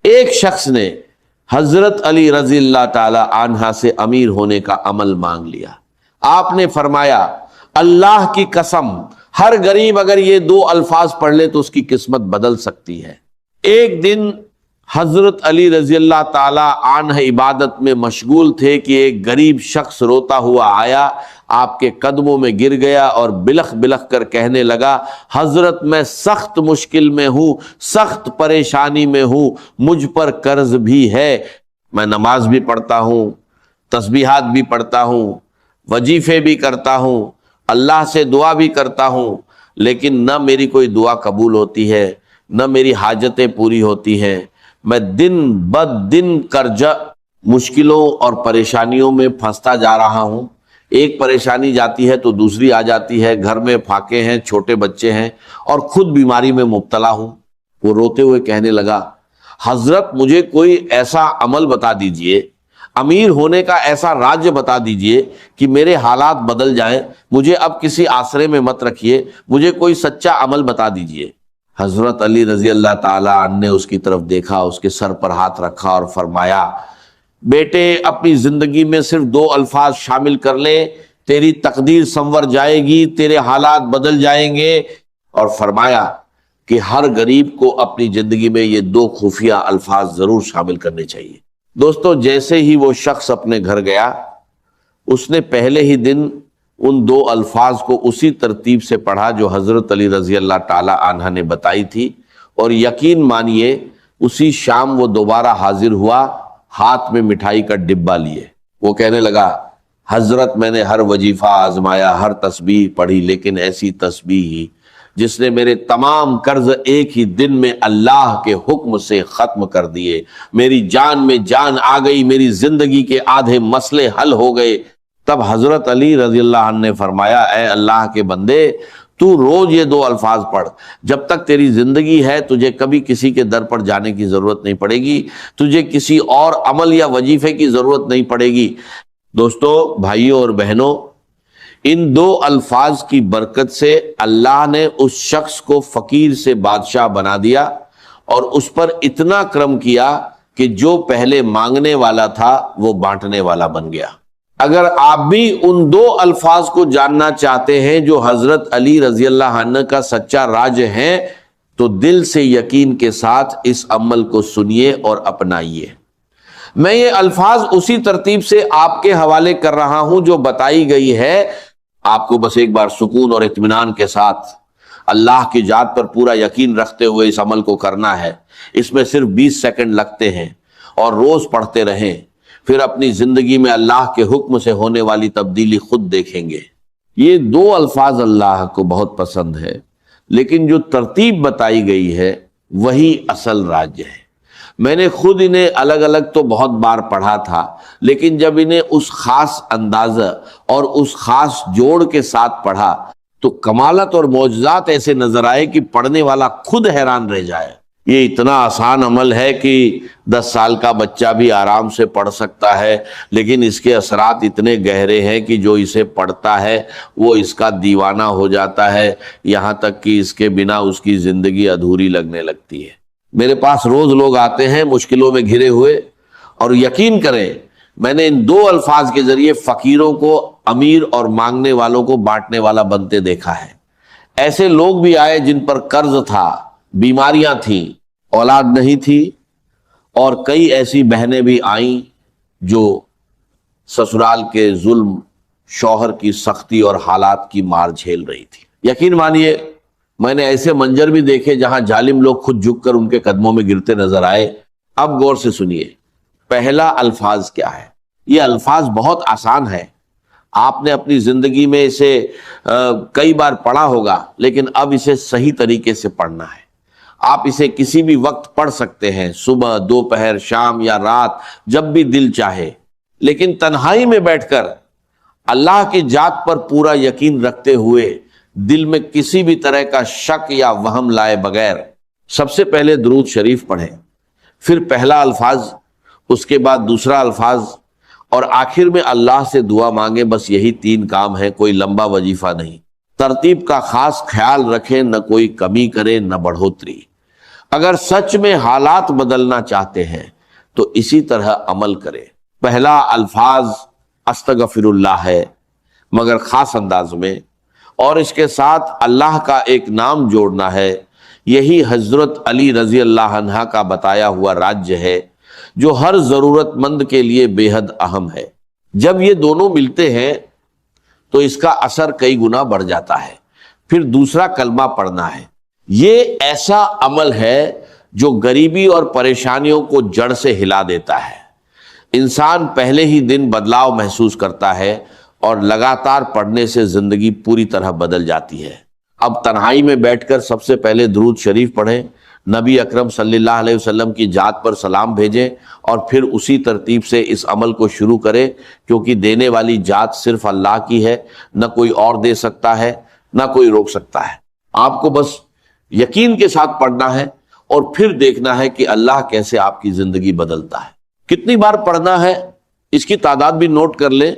ایک شخص نے حضرت علی رضی اللہ تعالی عنہ سے امیر ہونے کا عمل مانگ لیا. آپ نے فرمایا اللہ کی قسم ہر غریب اگر یہ 2 الفاظ پڑھ لے تو اس کی قسمت بدل سکتی ہے. ایک دن حضرت علی رضی اللہ تعالی عنہ عبادت میں مشغول تھے کہ ایک غریب شخص روتا ہوا آیا، آپ کے قدموں میں گر گیا اور بلخ بلخ کر کہنے لگا حضرت میں سخت مشکل میں ہوں، سخت پریشانی میں ہوں، مجھ پر قرض بھی ہے، میں نماز بھی پڑھتا ہوں، تسبیحات بھی پڑھتا ہوں، وظیفے بھی کرتا ہوں، اللہ سے دعا بھی کرتا ہوں، لیکن نہ میری کوئی دعا قبول ہوتی ہے، نہ میری حاجتیں پوری ہوتی ہیں، میں دن بد دن قرض مشکلوں اور پریشانیوں میں پھنستا جا رہا ہوں. ایک پریشانی جاتی ہے تو دوسری آ جاتی ہے، گھر میں پھاکے ہیں، چھوٹے بچے ہیں اور خود بیماری میں مبتلا ہوں. وہ روتے ہوئے کہنے لگا حضرت مجھے کوئی ایسا عمل بتا دیجئے، امیر ہونے کا ایسا راج بتا دیجئے کہ میرے حالات بدل جائیں، مجھے اب کسی آسرے میں مت رکھیے، مجھے کوئی سچا عمل بتا دیجئے. حضرت علی رضی اللہ تعالی عنہ نے اس کی طرف دیکھا، اس کے سر پر ہاتھ رکھا اور فرمایا بیٹے اپنی زندگی میں صرف 2 الفاظ شامل کر لے، تیری تقدیر سنور جائے گی، تیرے حالات بدل جائیں گے. اور فرمایا کہ ہر غریب کو اپنی زندگی میں یہ 2 خفیہ الفاظ ضرور شامل کرنے چاہیے. دوستو جیسے ہی وہ شخص اپنے گھر گیا، اس نے پہلے ہی دن ان 2 الفاظ کو اسی ترتیب سے پڑھا جو حضرت علی رضی اللہ تعالی عنہ نے بتائی تھی، اور یقین مانیے اسی شام وہ دوبارہ حاضر ہوا ہاتھ میں مٹھائی کا ڈبہ لیے. وہ کہنے لگا حضرت میں نے ہر وظیفہ آزمایا، ہر تسبیح پڑھی، لیکن ایسی تسبیح ہی جس نے میرے تمام قرض ایک ہی دن میں اللہ کے حکم سے ختم کر دیے، میری جان میں جان آ گئی، میری زندگی کے آدھے مسئلے حل ہو گئے. تب حضرت علی رضی اللہ عنہ نے فرمایا اے اللہ کے بندے تو روز یہ 2 الفاظ پڑھ، جب تک تیری زندگی ہے تجھے کبھی کسی کے در پر جانے کی ضرورت نہیں پڑے گی، تجھے کسی اور عمل یا وظیفے کی ضرورت نہیں پڑے گی. دوستو بھائیوں اور بہنوں، ان 2 الفاظ کی برکت سے اللہ نے اس شخص کو فقیر سے بادشاہ بنا دیا اور اس پر اتنا کرم کیا کہ جو پہلے مانگنے والا تھا وہ بانٹنے والا بن گیا. اگر آپ بھی ان 2 الفاظ کو جاننا چاہتے ہیں جو حضرت علی رضی اللہ عنہ کا سچا راج ہے تو دل سے یقین کے ساتھ اس عمل کو سنیے اور اپنائیے. میں یہ الفاظ اسی ترتیب سے آپ کے حوالے کر رہا ہوں جو بتائی گئی ہے. آپ کو بس ایک بار سکون اور اطمینان کے ساتھ اللہ کی ذات پر پورا یقین رکھتے ہوئے اس عمل کو کرنا ہے. اس میں صرف 20 سیکنڈ لگتے ہیں اور روز پڑھتے رہیں، پھر اپنی زندگی میں اللہ کے حکم سے ہونے والی تبدیلی خود دیکھیں گے. یہ 2 الفاظ اللہ کو بہت پسند ہے، لیکن جو ترتیب بتائی گئی ہے وہی اصل راج ہے. میں نے خود انہیں الگ الگ تو بہت بار پڑھا تھا، لیکن جب انہیں اس خاص اندازہ اور اس خاص جوڑ کے ساتھ پڑھا تو کمالات اور معجزات ایسے نظر آئے کہ پڑھنے والا خود حیران رہ جائے. یہ اتنا آسان عمل ہے کہ 10 سال کا بچہ بھی آرام سے پڑھ سکتا ہے، لیکن اس کے اثرات اتنے گہرے ہیں کہ جو اسے پڑھتا ہے وہ اس کا دیوانہ ہو جاتا ہے، یہاں تک کہ اس کے بنا اس کی زندگی ادھوری لگنے لگتی ہے. میرے پاس روز لوگ آتے ہیں مشکلوں میں گھرے ہوئے، اور یقین کریں میں نے ان 2 الفاظ کے ذریعے فقیروں کو امیر اور مانگنے والوں کو بانٹنے والا بنتے دیکھا ہے. ایسے لوگ بھی آئے جن پر قرض تھا، بیماریاں تھیں، اولاد نہیں تھی، اور کئی ایسی بہنیں بھی آئیں جو سسرال کے ظلم، شوہر کی سختی اور حالات کی مار جھیل رہی تھی. یقین مانیے میں نے ایسے منظر بھی دیکھے جہاں ظالم لوگ خود جھک کر ان کے قدموں میں گرتے نظر آئے. اب غور سے سنیے پہلا الفاظ کیا ہے. یہ الفاظ بہت آسان ہے، آپ نے اپنی زندگی میں اسے کئی بار پڑھا ہوگا، لیکن اب اسے صحیح طریقے سے پڑھنا ہے. آپ اسے کسی بھی وقت پڑھ سکتے ہیں، صبح، دوپہر، شام یا رات، جب بھی دل چاہے، لیکن تنہائی میں بیٹھ کر اللہ کی ذات پر پورا یقین رکھتے ہوئے دل میں کسی بھی طرح کا شک یا وہم لائے بغیر سب سے پہلے درود شریف پڑھیں، پھر پہلا الفاظ، اس کے بعد دوسرا الفاظ، اور آخر میں اللہ سے دعا مانگیں. بس یہی 3 کام ہے، کوئی لمبا وظیفہ نہیں. ترتیب کا خاص خیال رکھیں، نہ کوئی کمی کرے نہ بڑھوتری. اگر سچ میں حالات بدلنا چاہتے ہیں تو اسی طرح عمل کرے۔ پہلا الفاظ استغفر اللہ ہے مگر خاص انداز میں، اور اس کے ساتھ اللہ کا ایک نام جوڑنا ہے۔ یہی حضرت علی رضی اللہ عنہ کا بتایا ہوا راجیہ ہے جو ہر ضرورت مند کے لیے بے حد اہم ہے۔ جب یہ دونوں ملتے ہیں تو اس کا اثر کئی گنا بڑھ جاتا ہے۔ پھر دوسرا کلمہ پڑھنا ہے۔ یہ ایسا عمل ہے جو غریبی اور پریشانیوں کو جڑ سے ہلا دیتا ہے۔ انسان پہلے ہی دن بدلاؤ محسوس کرتا ہے اور لگاتار پڑھنے سے زندگی پوری طرح بدل جاتی ہے۔ اب تنہائی میں بیٹھ کر سب سے پہلے درود شریف پڑھیں، نبی اکرم صلی اللہ علیہ وسلم کی ذات پر سلام بھیجیں، اور پھر اسی ترتیب سے اس عمل کو شروع کریں، کیونکہ دینے والی ذات صرف اللہ کی ہے، نہ کوئی اور دے سکتا ہے، نہ کوئی روک سکتا ہے۔ آپ کو بس یقین کے ساتھ پڑھنا ہے اور پھر دیکھنا ہے کہ اللہ کیسے آپ کی زندگی بدلتا ہے۔ کتنی بار پڑھنا ہے اس کی تعداد بھی نوٹ کر لیں،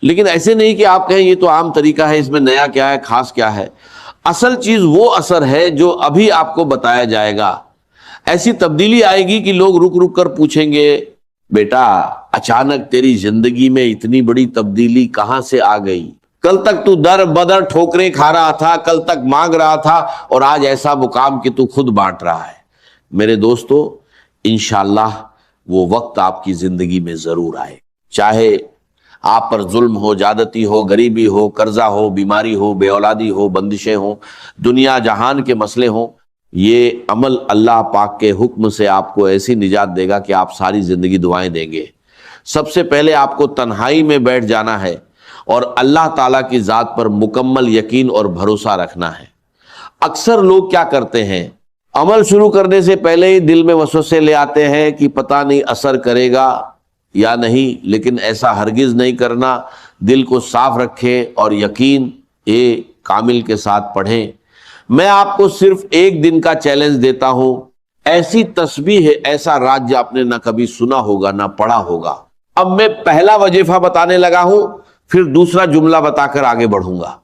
لیکن ایسے نہیں کہ آپ کہیں یہ تو عام طریقہ ہے، اس میں نیا کیا ہے، خاص کیا ہے۔ اصل چیز وہ اثر ہے جو ابھی آپ کو بتایا جائے گا۔ ایسی تبدیلی آئے گی کہ لوگ رک رک کر پوچھیں گے، بیٹا اچانک تیری زندگی میں اتنی بڑی تبدیلی کہاں سے آ گئی؟ کل تک تو در بدر ٹھوکریں کھا رہا تھا، کل تک مانگ رہا تھا، اور آج ایسا مقام کہ تو خود بانٹ رہا ہے۔ میرے دوستو، انشاءاللہ وہ وقت آپ کی زندگی میں ضرور آئے، چاہے آپ پر ظلم ہو، زیادتی ہو، غریبی ہو، قرضہ ہو، بیماری ہو، بے اولادی ہو، بندشیں ہوں، دنیا جہان کے مسئلے ہوں۔ یہ عمل اللہ پاک کے حکم سے آپ کو ایسی نجات دے گا کہ آپ ساری زندگی دعائیں دیں گے۔ سب سے پہلے آپ کو تنہائی میں بیٹھ جانا ہے اور اللہ تعالیٰ کی ذات پر مکمل یقین اور بھروسہ رکھنا ہے۔ اکثر لوگ کیا کرتے ہیں، عمل شروع کرنے سے پہلے ہی دل میں وسوسے لے آتے ہیں کہ پتہ نہیں اثر کرے گا یا نہیں، لیکن ایسا ہرگز نہیں کرنا۔ دل کو صاف رکھیں اور یقین کامل کے ساتھ پڑھیں۔ میں آپ کو صرف ایک دن کا چیلنج دیتا ہوں، ایسی تسبیح ہے، ایسا راجیہ آپ نے نہ کبھی سنا ہوگا نہ پڑھا ہوگا۔ اب میں پہلا وظیفہ بتانے لگا ہوں، پھر دوسرا جملہ بتا کر آگے بڑھوں گا۔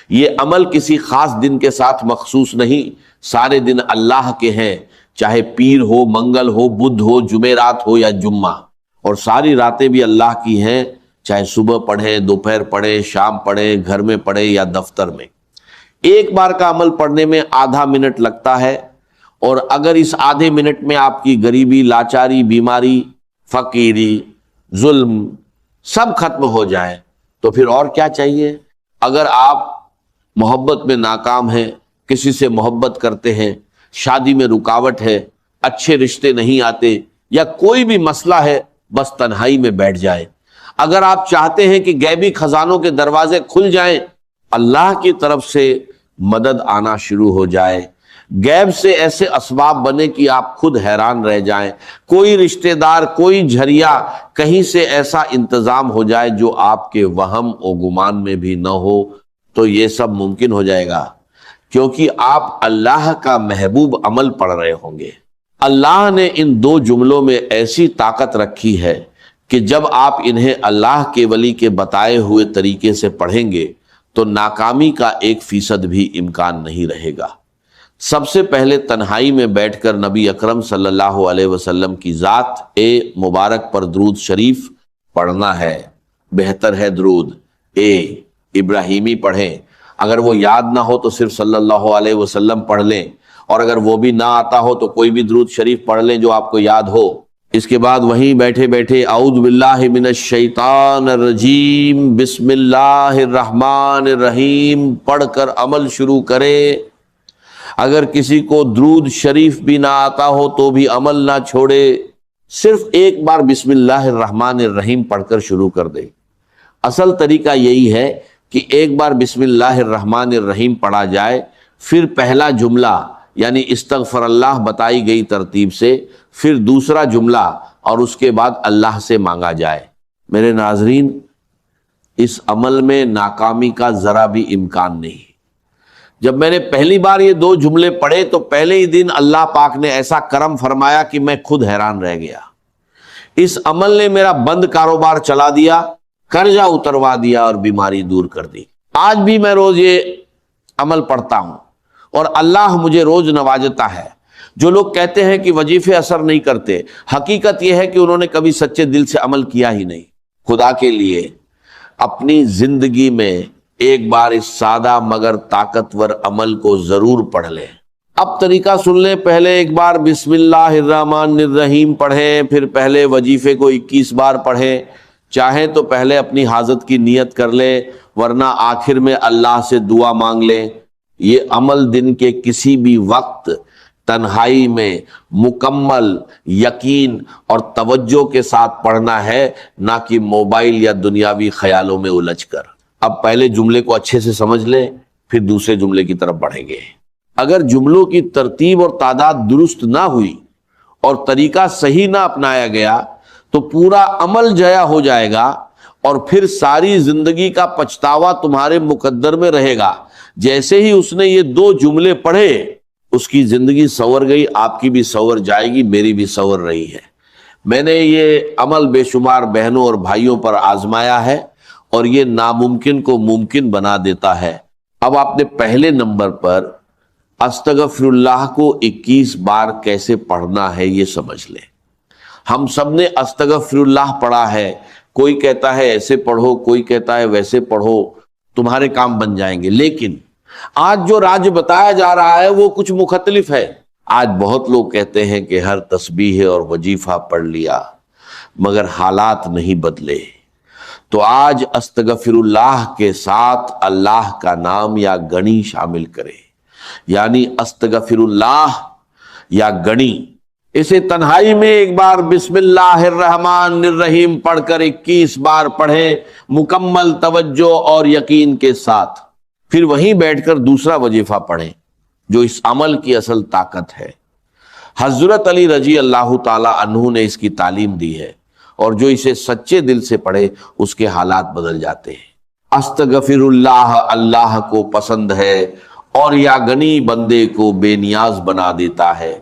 یہ عمل کسی خاص دن کے ساتھ مخصوص نہیں، سارے دن اللہ کے ہیں، چاہے پیر ہو، منگل ہو، بدھ ہو، جمعرات ہو یا جمعہ، اور ساری راتیں بھی اللہ کی ہیں، چاہے صبح پڑھیں، دوپہر پڑھیں، شام پڑھیں، گھر میں پڑھیں یا دفتر میں۔ ایک بار کا عمل پڑھنے میں آدھا منٹ لگتا ہے، اور اگر اس آدھے منٹ میں آپ کی غریبی، لاچاری، بیماری، فقیری، ظلم سب ختم ہو جائے تو پھر اور کیا چاہیے؟ اگر آپ محبت میں ناکام ہیں، کسی سے محبت کرتے ہیں، شادی میں رکاوٹ ہے، اچھے رشتے نہیں آتے، یا کوئی بھی مسئلہ ہے، بس تنہائی میں بیٹھ جائیں۔ اگر آپ چاہتے ہیں کہ غیبی خزانوں کے دروازے کھل جائیں، اللہ کی طرف سے مدد آنا شروع ہو جائے، غیب سے ایسے اسباب بنے کہ آپ خود حیران رہ جائیں، کوئی رشتہ دار، کوئی جھریا، کہیں سے ایسا انتظام ہو جائے جو آپ کے وہم و گمان میں بھی نہ ہو، تو یہ سب ممکن ہو جائے گا، کیونکہ آپ اللہ کا محبوب عمل پڑھ رہے ہوں گے۔ اللہ نے ان دو جملوں میں ایسی طاقت رکھی ہے کہ جب آپ انہیں اللہ کے ولی کے بتائے ہوئے طریقے سے پڑھیں گے تو ناکامی کا 1% بھی امکان نہیں رہے گا۔ سب سے پہلے تنہائی میں بیٹھ کر نبی اکرم صلی اللہ علیہ وسلم کی ذات مبارک پر درود شریف پڑھنا ہے۔ بہتر ہے درود ابراہیمی پڑھیں، اگر وہ یاد نہ ہو تو صرف صلی اللہ علیہ وسلم پڑھ لیں، اور اگر وہ بھی نہ آتا ہو تو کوئی بھی درود شریف پڑھ لیں جو آپ کو یاد ہو۔ اس کے بعد وہیں بیٹھے بیٹھے اعوذ باللہ من الشیطان الرجیم بسم اللہ الرحمن الرحیم پڑھ کر عمل شروع کرے۔ اگر کسی کو درود شریف بھی نہ آتا ہو تو بھی عمل نہ چھوڑے، صرف ایک بار بسم اللہ الرحمن الرحیم پڑھ کر شروع کر دے۔ اصل طریقہ یہی ہے کہ ایک بار بسم اللہ الرحمن الرحیم پڑھا جائے، پھر پہلا جملہ یعنی استغفر اللہ بتائی گئی ترتیب سے، پھر دوسرا جملہ، اور اس کے بعد اللہ سے مانگا جائے۔ میرے ناظرین، اس عمل میں ناکامی کا ذرا بھی امکان نہیں۔ جب میں نے پہلی بار یہ دو جملے پڑھے تو پہلے ہی دن اللہ پاک نے ایسا کرم فرمایا کہ میں خود حیران رہ گیا۔ اس عمل نے میرا بند کاروبار چلا دیا، قرضہ اتروا دیا اور بیماری دور کر دی۔ آج بھی میں روز یہ عمل پڑھتا ہوں اور اللہ مجھے روز نوازتا ہے۔ جو لوگ کہتے ہیں کہ وظیفے اثر نہیں کرتے، حقیقت یہ ہے کہ انہوں نے کبھی سچے دل سے عمل کیا ہی نہیں۔ خدا کے لیے اپنی زندگی میں ایک بار اس سادہ مگر طاقتور عمل کو ضرور پڑھ لیں۔ اب طریقہ سن لیں، پہلے ایک بار بسم اللہ الرحمن الرحیم پڑھیں، پھر پہلے وظیفے کو 21 بار پڑھیں، چاہیں تو پہلے اپنی حاجت کی نیت کر لیں، ورنہ آخر میں اللہ سے دعا مانگ لیں۔ یہ عمل دن کے کسی بھی وقت تنہائی میں مکمل یقین اور توجہ کے ساتھ پڑھنا ہے، نہ کہ موبائل یا دنیاوی خیالوں میں الجھ کر۔ اب پہلے جملے کو اچھے سے سمجھ لیں، پھر دوسرے جملے کی طرف بڑھیں گے۔ اگر جملوں کی ترتیب اور تعداد درست نہ ہوئی اور طریقہ صحیح نہ اپنایا گیا تو پورا عمل ضائع ہو جائے گا، اور پھر ساری زندگی کا پچھتاوا تمہارے مقدر میں رہے گا۔ جیسے ہی اس نے یہ 2 جملے پڑھے، اس کی زندگی سنور گئی، آپ کی بھی سنور جائے گی، میری بھی سنور رہی ہے۔ میں نے یہ عمل بے شمار بہنوں اور بھائیوں پر آزمایا ہے، اور یہ ناممکن کو ممکن بنا دیتا ہے۔ اب آپ نے پہلے نمبر پر استغفر اللہ کو 21 بار کیسے پڑھنا ہے یہ سمجھ لیں۔ ہم سب نے استغفر اللہ پڑھا ہے، کوئی کہتا ہے ایسے پڑھو، کوئی کہتا ہے ویسے پڑھو، تمہارے کام بن جائیں گے۔ لیکن آج جو راج بتایا جا رہا ہے وہ کچھ مختلف ہے۔ آج بہت لوگ کہتے ہیں کہ ہر تسبیح اور وظیفہ پڑھ لیا، مگر حالات نہیں بدلے۔ تو آج استغفر اللہ کے ساتھ اللہ کا نام یا گنی شامل کرے، یعنی استغفر اللہ یا گنی۔ اسے تنہائی میں ایک بار بسم اللہ الرحمن الرحیم پڑھ کر 21 بار پڑھیں، مکمل توجہ اور یقین کے ساتھ۔ پھر وہیں بیٹھ کر دوسرا وظیفہ پڑھیں جو اس عمل کی اصل طاقت ہے۔ حضرت علی رضی اللہ تعالی عنہ نے اس کی تعلیم دی ہے، اور جو اسے سچے دل سے پڑھے اس کے حالات بدل جاتے ہیں۔ استغفر اللہ اللہ کو پسند ہے، اور یا گنی بندے کو بے نیاز بنا دیتا ہے۔